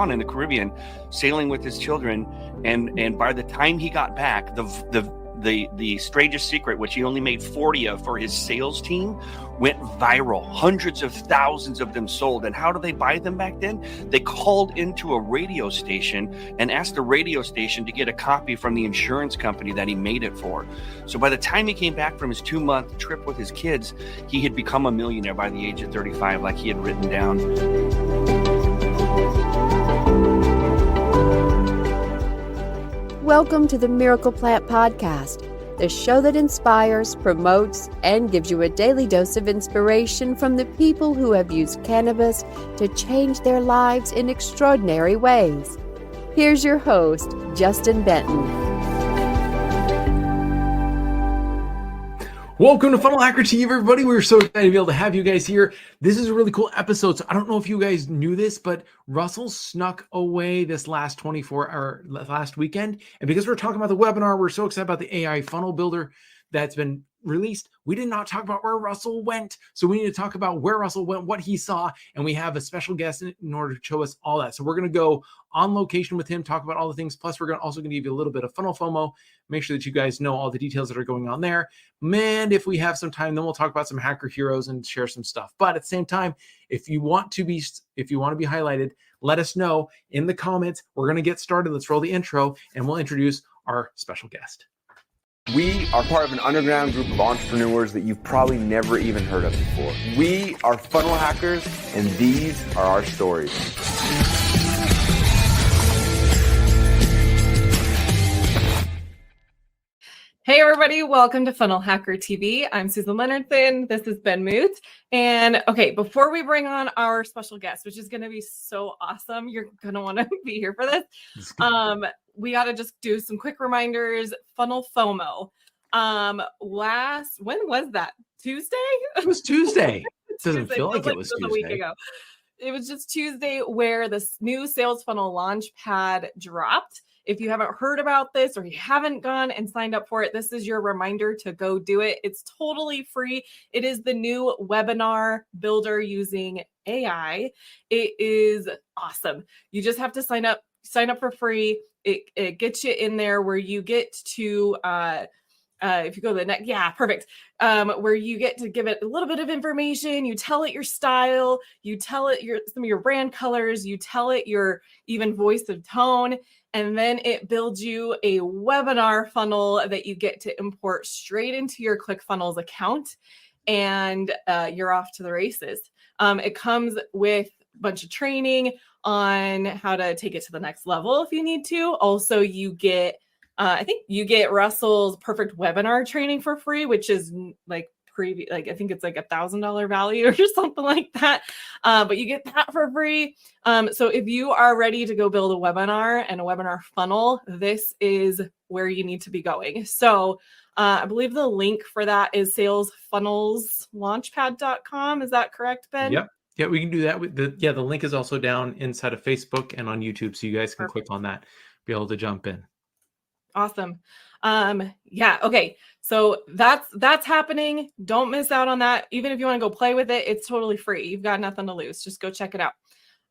gone in the Caribbean, sailing with his children. And by the time he got back, the Strangest Secret, which he only made 40 of for his sales team, went viral. Hundreds of thousands of them sold. And how do they buy them back then? They called into a radio station and asked the radio station to get a copy from the insurance company that he made it for. So by the time he came back from his 2-month trip with his kids, he had become a millionaire by the age of 35, like he had written down. Welcome to the Miracle Plant Podcast, the show that inspires, promotes, and gives you a daily dose of inspiration from the people who have used cannabis to change their lives in extraordinary ways. Here's your host, Justin Benton. Welcome to Funnel Hacker TV, everybody. We're so excited to be able to have you guys here. This is a really cool episode. So I don't know if you guys knew this, but Russell snuck away this last weekend. And because we're talking about the webinar, we're so excited about the AI funnel builder that's been released. We did not talk about where Russell went. So we need to talk about where Russell went, what he saw, and we have a special guest in order to show us all that. So we're going to go on location with him, talk about all the things. Plus, we're also going to give you a little bit of funnel FOMO, make sure that you guys know all the details that are going on there. And if we have some time, then we'll talk about some hacker heroes and share some stuff. But at the same time, if you want to be highlighted, let us know in the comments. We're going to get started. Let's roll the intro and we'll introduce our special guest. We are part of an underground group of entrepreneurs that you've probably never even heard of before. We are funnel hackers, and these are our stories. Hey everybody, welcome to Funnel Hacker TV. I'm Susan Leonardson. This is Ben Muth. And okay, before we bring on our special guest, which is going to be so awesome, you're going to want to be here for this. We got to just do some quick reminders. Funnel FOMO. When was that? Tuesday? It was Tuesday. It doesn't feel like it was Tuesday. A week ago. It was just Tuesday where this new sales funnel launchpad dropped. If you haven't heard about this or you haven't gone and signed up for it, this is your reminder to go do it. It's totally free. It is the new webinar builder using AI. It is awesome. You just have to sign up for free. It gets you in there where you get to, if you go to the next, yeah, perfect. Where you get to give it a little bit of information. You tell it your style. You tell it some of your brand colors. You tell it your even voice of tone. And then it builds you a webinar funnel that you get to import straight into your ClickFunnels account. And you're off to the races. It comes with a bunch of training on how to take it to the next level if you need to. Also, you get, I think you get Russell's perfect webinar training for free, which is like I think it's like $1,000 value or something like that. But you get that for free. So if you are ready to go build a webinar and a webinar funnel, this is where you need to be going. So I believe the link for that is salesfunnelslaunchpad.com. Is that correct, Ben? Yep. Yeah, we can do that. The link is also down inside of Facebook and on YouTube. So you guys can click on that, be able to jump in. Awesome. Yeah. Okay. So that's happening. Don't miss out on that. Even if you want to go play with it, it's totally free. You've got nothing to lose. Just go check it out.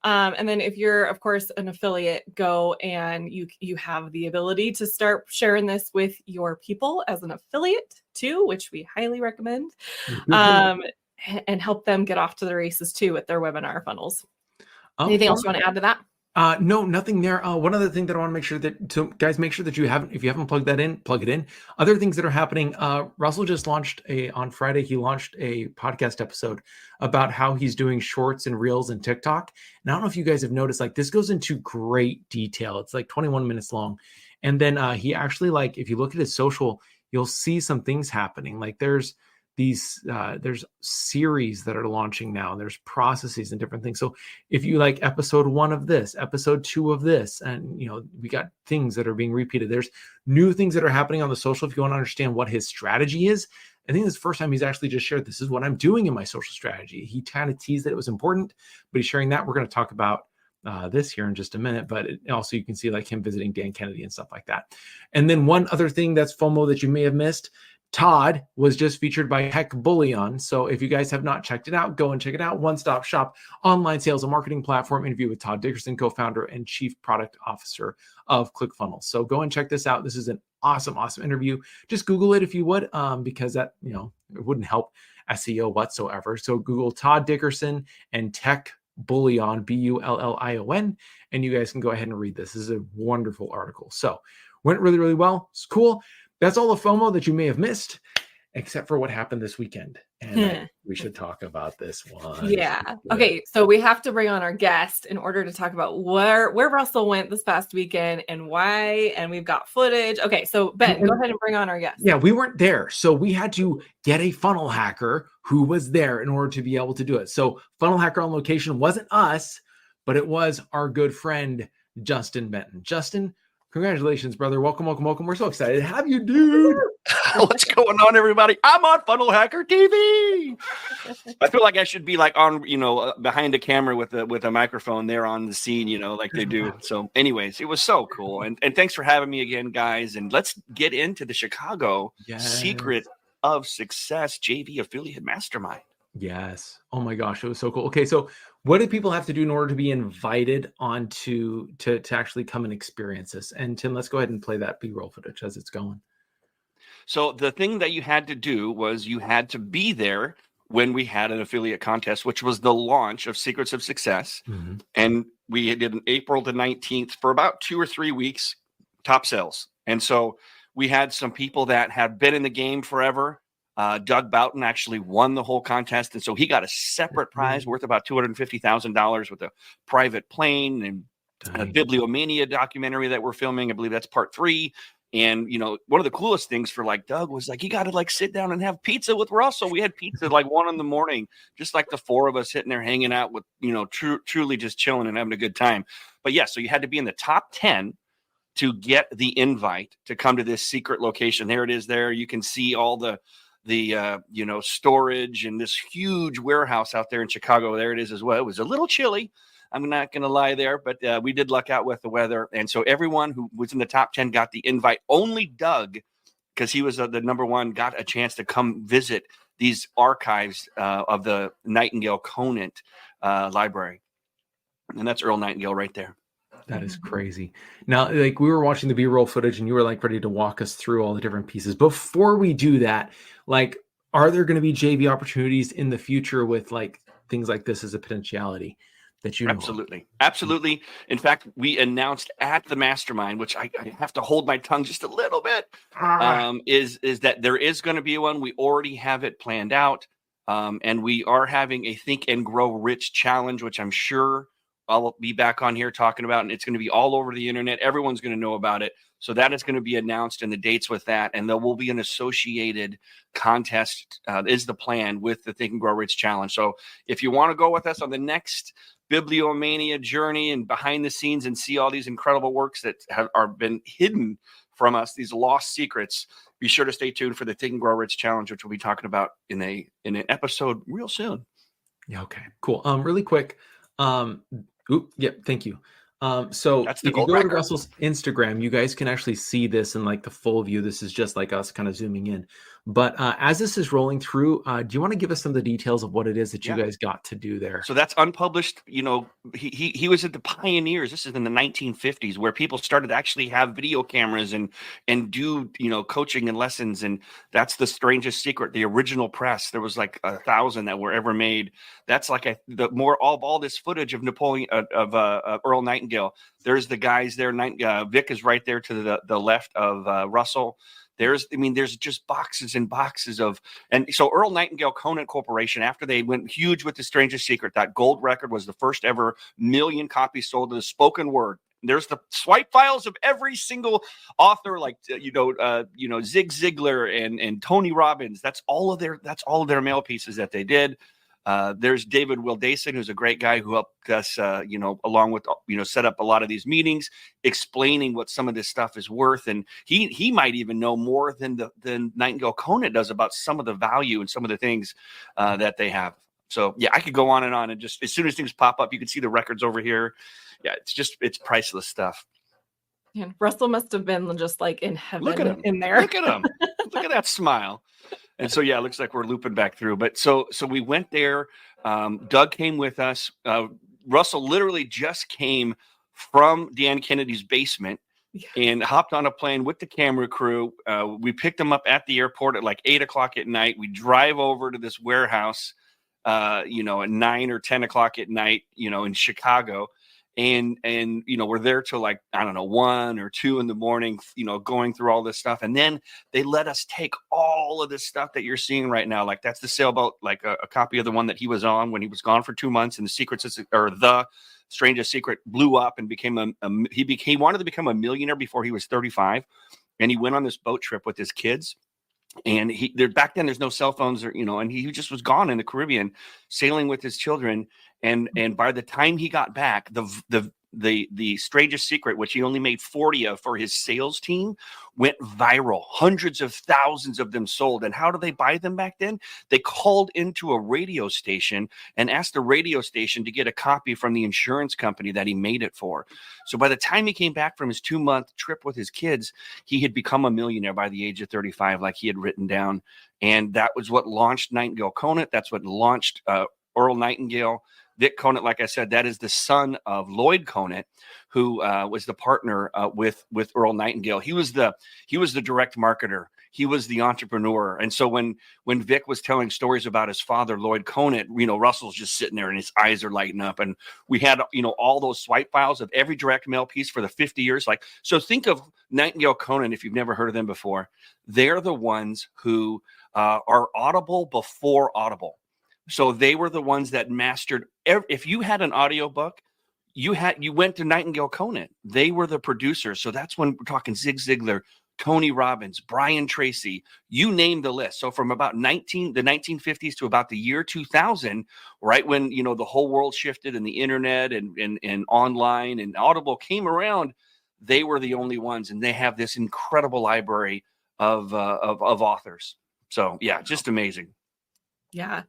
And then if you're, of course, an affiliate, go and you have the ability to start sharing this with your people as an affiliate too, which we highly recommend, and help them get off to the races too with their webinar funnels. Anything else you want to add to that? No, nothing there. One other thing that I want to make sure that, guys, make sure that if you haven't plugged that in, plug it in. Other things that are happening. Russell just launched on Friday, he launched a podcast episode about how he's doing shorts and reels and TikTok. And I don't know if you guys have noticed, like this goes into great detail. It's like 21 minutes long. And then he actually, like, if you look at his social, you'll see some things happening. Like there's series that are launching now. There's processes and different things. So if you like episode 1 of this, episode 2 of this, and we got things that are being repeated. There's new things that are happening on the social. If you want to understand what his strategy is, I think this is the first time he's actually just shared, this is what I'm doing in my social strategy. He kind of teased that it was important, but he's sharing that. We're going to talk about this here in just a minute, but also you can see like him visiting Dan Kennedy and stuff like that. And then one other thing that's FOMO that you may have missed, Todd was just featured by Tech Bullion. So if you guys have not checked it out, go and check it out. One-stop shop online sales and marketing platform. Interview with Todd Dickerson, co-founder and chief product officer of ClickFunnels. So go and check this out. This is an awesome interview. Just Google it if you would, because that, it wouldn't help SEO whatsoever. So Google Todd Dickerson and Tech Bullion, Bullion, and you guys can go ahead and read this. This is a wonderful article. So went really, really well. It's cool. That's all the FOMO that you may have missed, except for what happened this weekend. And we should talk about this one. Yeah. Okay. So we have to bring on our guest in order to talk about where Russell went this past weekend and why. And we've got footage. Okay. So Ben, go ahead and bring on our guest. Yeah, we weren't there. So we had to get a funnel hacker who was there in order to be able to do it. So funnel hacker on location wasn't us, but it was our good friend, Justin Benton. Justin, congratulations, brother. Welcome. We're so excited to have you, dude. What's going on, everybody? I'm on Funnel Hacker TV. I feel like I should be like on, behind a camera with a microphone there on the scene, like they do. So anyways, it was so cool. And thanks for having me again, guys. And let's get into the Chicago Secret of Success JV Affiliate Mastermind. Yes. Oh my gosh, it was so cool. Okay, so what do people have to do in order to be invited onto to actually come and experience this? And Tim, let's go ahead and play that B-roll footage as it's going. So the thing that you had to do was you had to be there when we had an affiliate contest, which was the launch of Secrets of Success. Mm-hmm. And we did April the 19th for about 2 or 3 weeks, top sales. And so we had some people that had been in the game forever. Doug Boughton actually won the whole contest. And so he got a separate prize worth about $250,000 with a private plane and a Bibliomania documentary that we're filming. I believe that's part 3. And, one of the coolest things for Doug was you got to sit down and have pizza with Russell. We had pizza 1 a.m, just the 4 of us sitting there hanging out with, truly just chilling and having a good time. But yeah, so you had to be in the top 10 to get the invite to come to this secret location. There it is there. You can see all the storage and this huge warehouse out there in Chicago. There it is as well. It was a little chilly. I'm not going to lie there, but we did luck out with the weather. And so everyone who was in the top 10 got the invite. Only Doug, because he was the number 1, got a chance to come visit these archives of the Nightingale Conant library. And that's Earl Nightingale right there. That is crazy. Now, we were watching the B-roll footage and you were ready to walk us through all the different pieces. Before we do that, are there going to be JV opportunities in the future with things like this as a potentiality that you know? Absolutely. In fact, we announced at the mastermind, which I have to hold my tongue just a little bit, is that there is going to be one. We already have it planned out. And we are having a Think and Grow Rich challenge, which I'm sure I'll be back on here talking about, and it's going to be all over the internet. Everyone's going to know about it. So that is going to be announced and the dates with that. And there will be an associated contest is the plan with the Think and Grow Rich challenge. So if you want to go with us on the next Bibliomania journey and behind the scenes and see all these incredible works that are been hidden from us, these lost secrets, be sure to stay tuned for the Think and Grow Rich challenge, which we'll be talking about in an episode real soon. Yeah. Okay, cool. Really quick. Thank you. So if you go to Russell's Instagram, you guys can actually see this in the full view. This is just us kind of zooming in. But as this is rolling through, do you want to give us some of the details of what it is that you guys got to do there? So that's unpublished. He was at the pioneers. This is in the 1950s where people started to actually have video cameras and do, coaching and lessons. And that's the Strangest Secret, the original press. There was 1,000 that were ever made. That's the more of all this footage of Napoleon, of Earl Nightingale. There's the guys there. Vic is right there to the left of Russell. There's just boxes and boxes and so Earl Nightingale Conant Corporation, after they went huge with the Strangest Secret, that gold record was the first ever 1 million copies sold to the spoken word. There's the swipe files of every single author, Zig Ziglar and Tony Robbins. That's all of their mail pieces that they did. There's David Wildason, who's a great guy who helped us, along with, set up a lot of these meetings, explaining what some of this stuff is worth. And he might even know more than Nightingale Conant does about some of the value and some of the things that they have. So yeah, I could go on, and just as soon as things pop up, you can see the records over here. Yeah, it's priceless stuff. And Russell must have been just in heaven. Look at him in there. Look at him. Look at that smile. And so, yeah, it looks like we're looping back through. But so we went there. Doug came with us. Russell literally just came from Dan Kennedy's basement and hopped on a plane with the camera crew. We picked him up at the airport at like 8:00 at night. We drive over to this warehouse, at 9 or 10 o'clock at night, in Chicago. And we're there till like, I don't know, 1 or 2 in the morning, going through all this stuff. And then they let us take all of this stuff that you're seeing right now. Like that's the sailboat, like a copy of the one that he was on when he was gone for 2 months. And the Strangest Secret blew up and became he wanted to become a millionaire before he was 35. And he went on this boat trip with his kids. And back then there's no cell phones and he just was gone in the Caribbean sailing with his children. And by the time he got back, the Strangest Secret, which he only made 40 of for his sales team, went viral. Hundreds of thousands of them sold. And how do they buy them back then? They called into a radio station and asked the radio station to get a copy from the insurance company that he made it for. So by the time he came back from his 2-month trip with his kids, he had become a millionaire by the age of 35, like he had written down. And that was what launched Nightingale Conant. That's what launched Earl Nightingale. Vic Conant, like I said, that is the son of Lloyd Conant, who was the partner with Earl Nightingale. He was the direct marketer. He was the entrepreneur. And so when Vic was telling stories about his father, Lloyd Conant, Russell's just sitting there and his eyes are lighting up. And we had, all those swipe files of every direct mail piece for the 50 years. So think of Nightingale Conant, if you've never heard of them before. They're the ones who are Audible before Audible. So they were the ones that mastered. If you had an audiobook, you went to Nightingale Conant. They were the producers. So that's when we're talking Zig Ziglar, Tony Robbins, Brian Tracy, you name the list. So from about the 1950s to about the year 2000, right when, the whole world shifted and the internet and online and Audible came around, they were the only ones. And they have this incredible library of authors. So, yeah, just amazing. Yeah.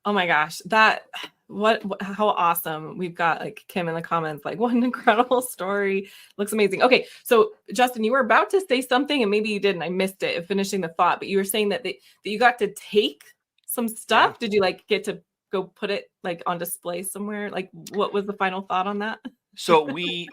Oh my gosh, how awesome. We've got like Kim in the comments, like what an incredible story. Looks amazing. Okay. So Justin, you were about to say something and maybe you didn't, I missed it finishing the thought, but you were saying that you got to take some stuff. Yeah. Did you get to go put it on display somewhere? What was the final thought on that? So we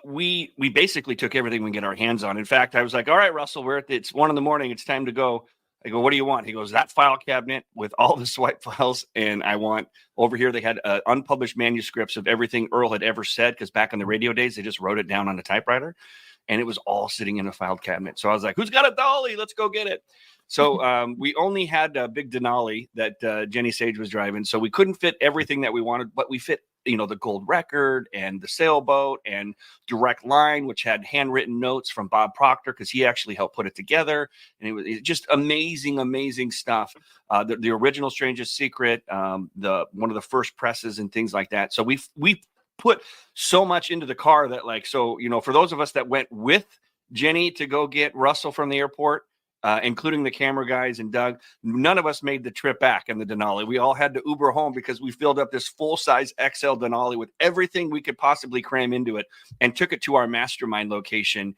basically took everything we can get our hands on. In fact, I was like, all right, Russell, it's 1 a.m. It's time to go. I go, what do you want? He goes, that file cabinet with all the swipe files. And I want over here, they had unpublished manuscripts of everything Earl had ever said. Because back in the radio days, they just wrote it down on a typewriter and it was all sitting in a file cabinet. So I was like, who's got a dolly? Let's go get it. So we only had a big Denali that Jenny Sage was driving. So we couldn't fit everything that we wanted, but we fit, the gold record and the sailboat and direct line, which had handwritten notes from Bob Proctor, because he actually helped put it together. And it was just amazing, amazing stuff. The original Strangest Secret, one of the first presses and things like that. So we put so much into the car that for those of us that went with Jenny to go get Russell from the airport, including the camera guys and Doug, none of us made the trip back in the Denali. We all had to Uber home because we filled up this full-size XL Denali with everything we could possibly cram into it and took it to our mastermind location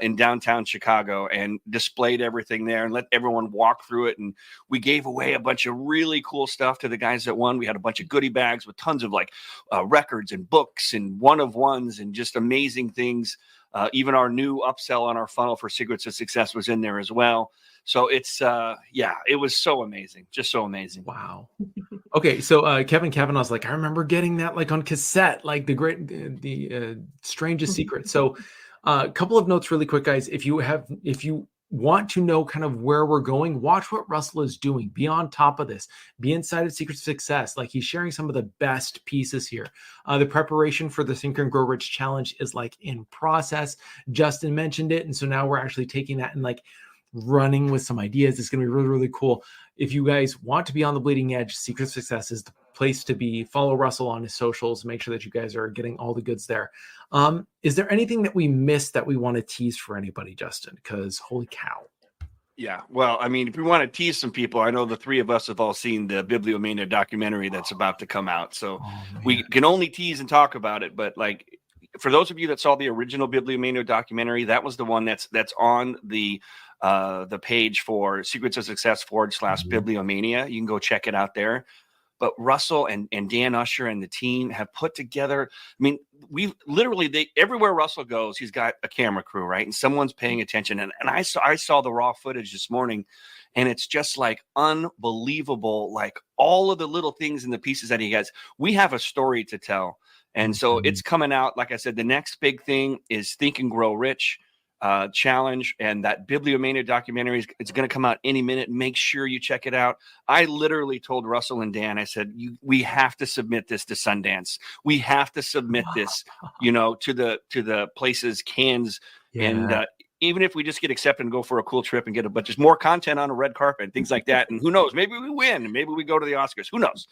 in downtown Chicago and displayed everything there and let everyone walk through it. And we gave away a bunch of really cool stuff to the guys that won. We had a bunch of goodie bags with tons of records and books and one-of-ones and just amazing things. Even our new upsell on our funnel for Secrets of Success was in there as well. So it's, it was so amazing. Just so amazing. Wow. Okay. So Kevin Kavanaugh's I remember getting that on cassette, the Strangest Secret. So a couple of notes really quick, guys. If you want to know kind of where we're going, watch what Russell is doing. Be on top of this. Be inside of Secrets of Success. He's sharing some of the best pieces here. The preparation for the Think and Grow Rich Challenge is in process. Justin mentioned it. And so now we're actually taking that and running with some ideas. It's going to be really, really cool. If you guys want to be on the bleeding edge, Secrets of Success is the place to be. Follow Russell on his socials. Make sure that you guys are getting all the goods there. Is there anything that we missed that we want to tease for anybody, Justin? Because holy cow. Yeah. Well, I mean, if we want to tease some people, I know the three of us have all seen the Bibliomania documentary that's about to come out. So we can only tease and talk about it. But for those of you that saw the original Bibliomania documentary, that was the one that's on the the page for Secrets of Success /Bibliomania. You can go check it out there. But Russell and Dan Usher and the team have put together, I mean, everywhere Russell goes, he's got a camera crew, right? And someone's paying attention. And I saw the raw footage this morning, and it's just like unbelievable, like all of the little things and the pieces that he has. We have a story to tell. And so it's coming out. Like I said, the next big thing is Think and Grow Rich challenge, and that Bibliomania documentary it's going to come out any minute. Make sure you check it out. I literally told Russell and Dan, I said, we have to submit this to Sundance. We have to submit this, to the places, Cannes, and even if we just get accepted and go for a cool trip and get just more content on a red carpet and things like that. And who knows, maybe we win and maybe we go to the Oscars, who knows,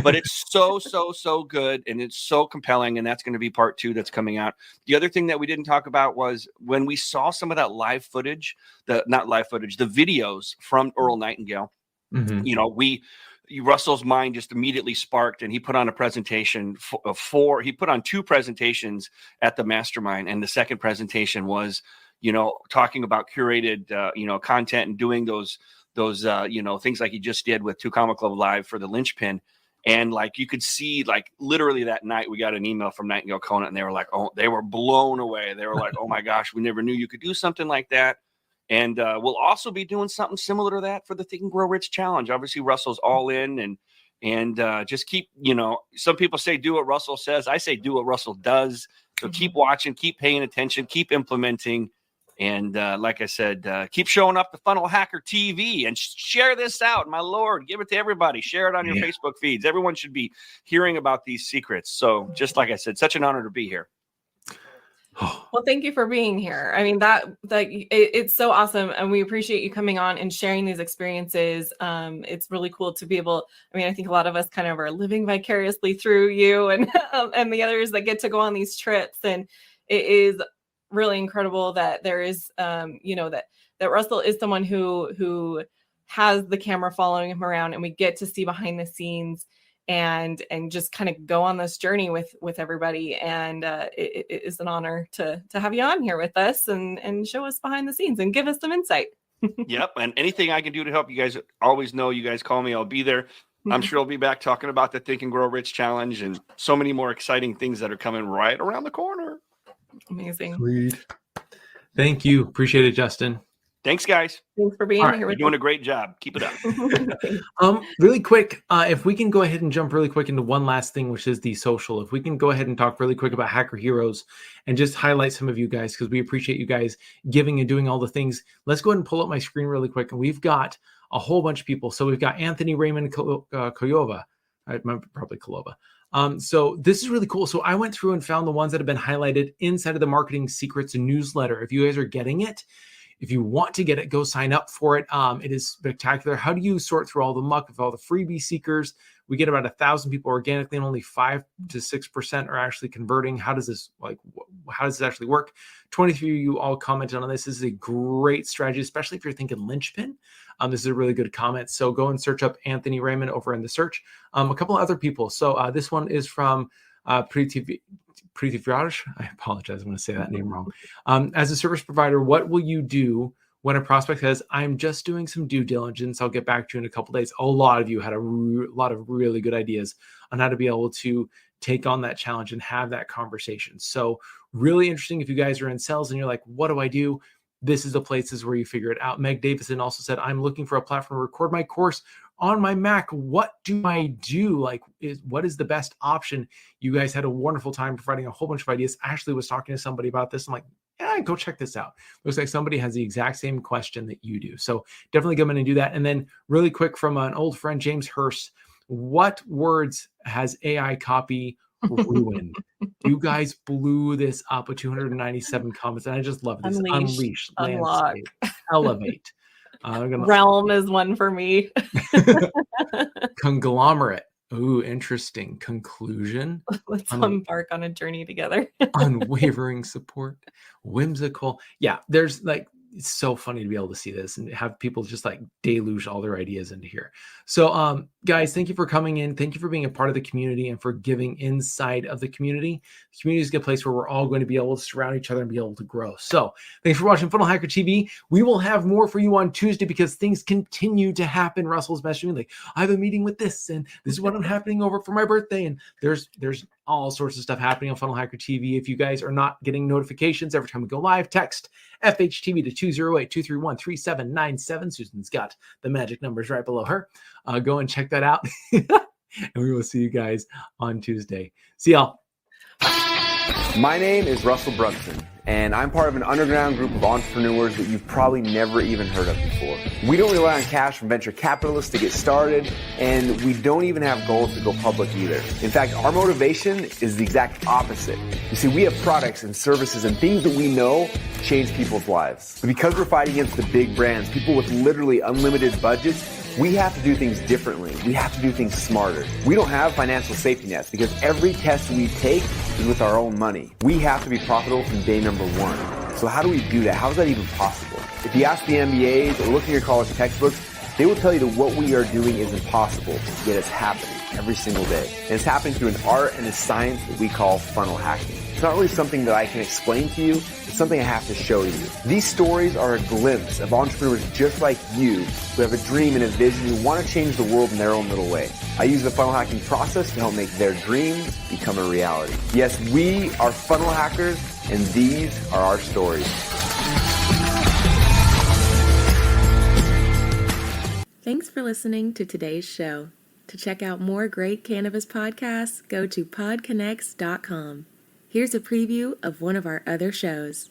but it's so good. And it's so compelling. And that's going to be part 2 that's coming out. The other thing that we didn't talk about was when we saw some of that live footage, the videos from Earl Nightingale, Russell's mind just immediately sparked, and he put on a presentation he put on 2 presentations at the mastermind. And the second presentation was, talking about curated, content and doing those things like he just did with 2 Comma Club Live for the linchpin. And like, you could see, like, literally that night we got an email from Nightingale Conant, and they were like, they were blown away. They were like, oh my gosh, we never knew you could do something like that. And we'll also be doing something similar to that for the Think and Grow Rich Challenge. Obviously, Russell's all in, and just keep, some people say do what Russell says. I say do what Russell does. So keep watching, keep paying attention, keep implementing. And like I said, keep showing up to Funnel Hacker TV and share this out. My Lord, give it to everybody. Share it on your Facebook feeds. Everyone should be hearing about these secrets. So just like I said, such an honor to be here. Well, thank you for being here. I mean, it's so awesome. And we appreciate you coming on and sharing these experiences. It's really cool to be able, I think a lot of us kind of are living vicariously through you and the others that get to go on these trips. And it is really incredible that there is, that Russell is someone who has the camera following him around, and we get to see behind the scenes and just kind of go on this journey with everybody. And it is an honor to have you on here with us and show us behind the scenes and give us some insight. Yep. And anything I can do to help you guys, always know you guys call me. I'll be there. I'm sure I'll be back talking about the Think and Grow Rich Challenge and so many more exciting things that are coming right around the corner. Amazing. Sweet. Thank you. Appreciate it, Justin. Thanks, guys. Thanks for being here. You're doing a great job. Keep it up. Really quick, if we can go ahead and jump really quick into one last thing, which is the social. If we can go ahead and talk really quick about Hacker Heroes and just highlight some of you guys, because we appreciate you guys giving and doing all the things. Let's go ahead and pull up my screen really quick. And we've got a whole bunch of people. So we've got Anthony Raymond Koyova. I remember, probably Kolova. So this is really cool. So I went through and found the ones that have been highlighted inside of the Marketing Secrets newsletter. If you guys are getting it, if you want to get it, go sign up for it. It is spectacular. How do you sort through all the muck of all the freebie seekers? We get about 1,000 people organically, and only 5 to 6% are actually converting. How does this actually work? 23 of you all commented on this. This is a great strategy, especially if you're thinking linchpin. This is a really good comment. So go and search up Anthony Raymond over in the search. A couple of other people. So this one is from Priti Viraj. I apologize. I'm going to say that name wrong. As a service provider, what will you do when a prospect says, I'm just doing some due diligence, I'll get back to you in a couple of days? A lot of you had a lot of really good ideas on how to be able to take on that challenge and have that conversation. So really interesting. If you guys are in sales and you're like, what do I do? This is the places where you figure it out. Meg Davison also said, I'm looking for a platform to record my course on my Mac. What do I do? What is the best option? You guys had a wonderful time providing a whole bunch of ideas. Ashley was talking to somebody about this. I'm like, yeah, go check this out. Looks like somebody has the exact same question that you do. So definitely go in and do that. And then really quick from an old friend, James Hurst, what words has AI copy ruined? You guys blew this up with 297 comments. And I just love this. Unleash, unlock, elevate. Realm is one for me. Conglomerate. Ooh, interesting. Conclusion. Let's embark on a journey together. Unwavering support. Whimsical. Yeah, there's it's so funny to be able to see this and have people just like deluge all their ideas into here. So guys, thank you for coming in. Thank you for being a part of the community and for giving inside of the community. The community is a good place where we're all going to be able to surround each other and be able to grow. So thanks for watching Funnel Hacker TV. We will have more for you on Tuesday because things continue to happen. Russell's messaging me like, I have a meeting with this and this is what I'm happening over for my birthday. And there's all sorts of stuff happening on Funnel Hacker TV. If you guys are not getting notifications every time we go live, text FHTV to 208-231-3797. Susan's got the magic numbers right below her. Go and check that out. And we will see you guys on Tuesday. See y'all. My name is Russell Brunson, and I'm part of an underground group of entrepreneurs that you've probably never even heard of before. We don't rely on cash from venture capitalists to get started, and we don't even have goals to go public either. In fact, our motivation is the exact opposite. You see, we have products and services and things that we know change people's lives. But because we're fighting against the big brands, people with literally unlimited budgets, we have to do things differently. We have to do things smarter. We don't have financial safety nets because every test we take is with our own money. We have to be profitable from day number one. So how do we do that? How is that even possible? If you ask the MBAs or look in your college textbooks, they will tell you that what we are doing is impossible, yet it's happening every single day. And it's happening through an art and a science that we call funnel hacking. It's not really something that I can explain to you. It's something I have to show you. These stories are a glimpse of entrepreneurs just like you who have a dream and a vision who want to change the world in their own little way. I use the funnel hacking process to help make their dreams become a reality. Yes, we are funnel hackers, and these are our stories. Thanks for listening to today's show. To check out more great cannabis podcasts, go to podconnects.com. Here's a preview of one of our other shows.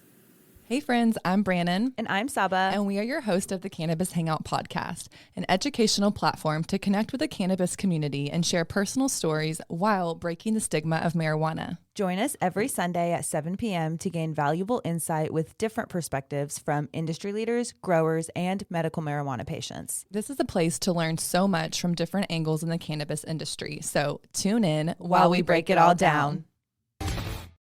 Hey friends, I'm Brannon. And I'm Saba. And we are your host of the Cannabis Hangout podcast, an educational platform to connect with the cannabis community and share personal stories while breaking the stigma of marijuana. Join us every Sunday at 7 p.m. to gain valuable insight with different perspectives from industry leaders, growers, and medical marijuana patients. This is a place to learn so much from different angles in the cannabis industry. So tune in while we break it all down.